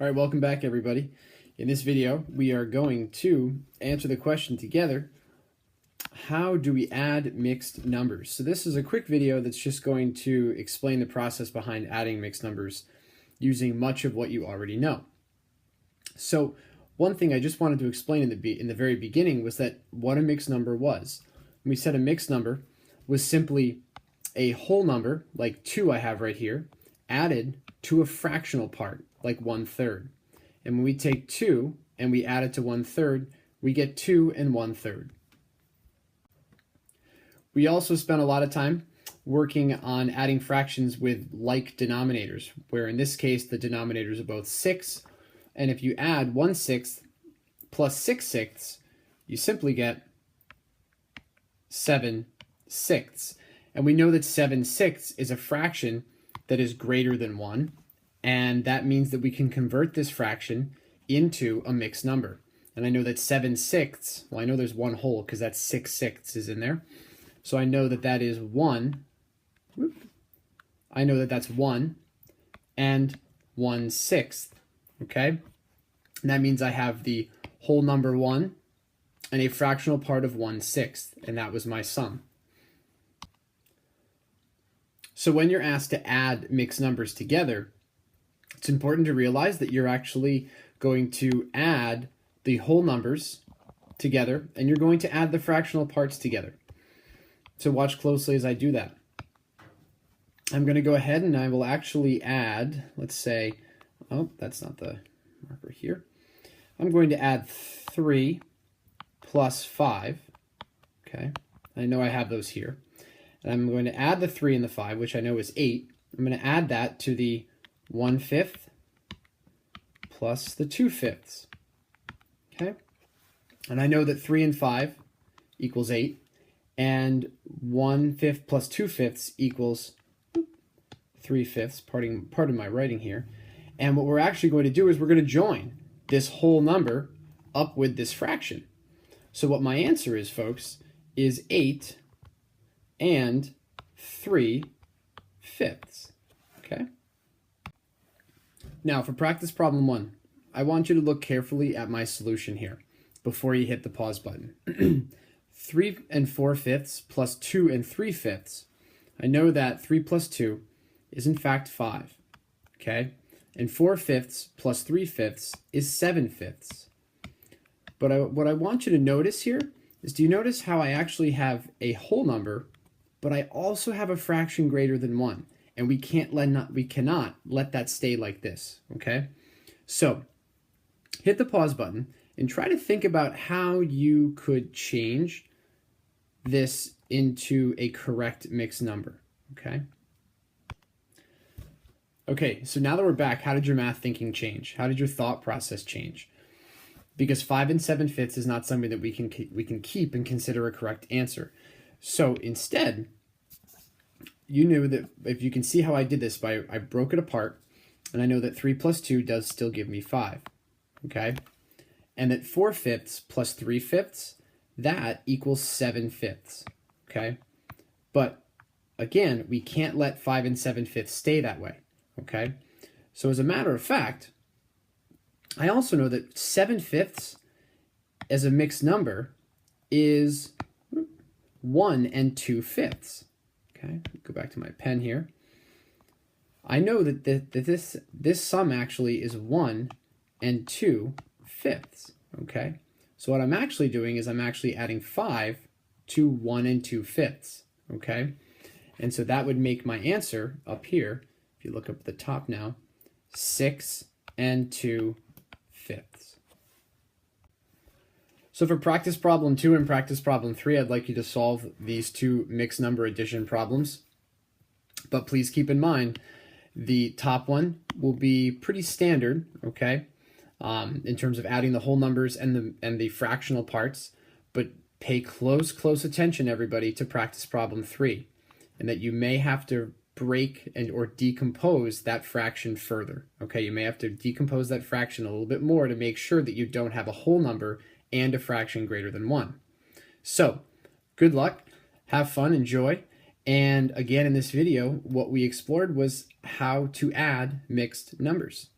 All right, welcome back everybody. In this video, we are going to answer the question together, how do we add mixed numbers? So this is a quick video that's just going to explain the process behind adding mixed numbers using much of what you already know. So one thing I just wanted to explain in the very beginning was that what a mixed number was. We said a mixed number was simply a whole number, like 2 I have right here, added to a fractional part, like 1/3. And when we take 2 and we add it to 1/3, we get 2 1/3. We also spent a lot of time working on adding fractions with like denominators, where in this case the denominators are both 6, and if you add 1/6 plus 6/6, you simply get 7/6. And we know that 7/6 is a fraction that is greater than 1, and that means that we can convert this fraction into a mixed number. And I know that 7/6, well, I know there's one whole because that's 6/6 is in there. So I know that that is 1. I know that that's 1 and 1/6, okay? And that means I have the whole number 1 and a fractional part of 1/6, and that was my sum. So when you're asked to add mixed numbers together, it's important to realize that you're actually going to add the whole numbers together, and you're going to add the fractional parts together. So watch closely as I do that. I'm going to go ahead and I will actually add, let's say, oh, that's not the marker here. I'm going to add 3 plus 5. Okay, I know I have those here. And I'm going to add the 3 and the 5, which I know is 8. I'm going to add that to the 1/5 plus the 2/5. Okay? And I know that 3 and 5 equals 8, and 1/5 plus 2/5 equals 3/5. Pardon my writing here. And what we're actually going to do is we're going to join this whole number up with this fraction. So what my answer is, folks, is 8 and 3/5. Okay? Now for practice problem 1, I want you to look carefully at my solution here before you hit the pause button. 3 4/5 plus 2 3/5. I know that 3 plus 2 is in fact 5. Okay? And 4/5 plus 3/5 is 7/5. But what I want you to notice here is, do you notice how I actually have a whole number, but I also have a fraction greater than 1, and we cannot let that stay like this, okay? So hit the pause button and try to think about how you could change this into a correct mixed number, okay? Okay, so now that we're back, how did your math thinking change? How did your thought process change? Because 5 7/5 is not something that we can keep and consider a correct answer. So instead, you knew that, if you can see how I did this, I broke it apart, and I know that 3 plus 2 does still give me 5, okay? And that 4/5 plus 3/5, that equals 7/5, okay? But again, we can't let 5 7/5 stay that way, okay? So as a matter of fact, I also know that 7/5 as a mixed number is 1 2/5. Okay, go back to my pen here. I know that this sum actually is 1 2/5. Okay, so what I'm actually doing is I'm actually adding 5 to 1 2/5. Okay, and so that would make my answer up here, if you look up at the top now, 6 2/5. So for practice problem 2 and practice problem 3, I'd like you to solve these two mixed number addition problems. But please keep in mind, the top one will be pretty standard, okay, in terms of adding the whole numbers and the fractional parts. But pay close attention, everybody, to practice problem 3, and that you may have to break or decompose that fraction further. Okay, you may have to decompose that fraction a little bit more to make sure that you don't have a whole number and a fraction greater than 1. So good luck, have fun, enjoy. And again, in this video, what we explored was how to add mixed numbers.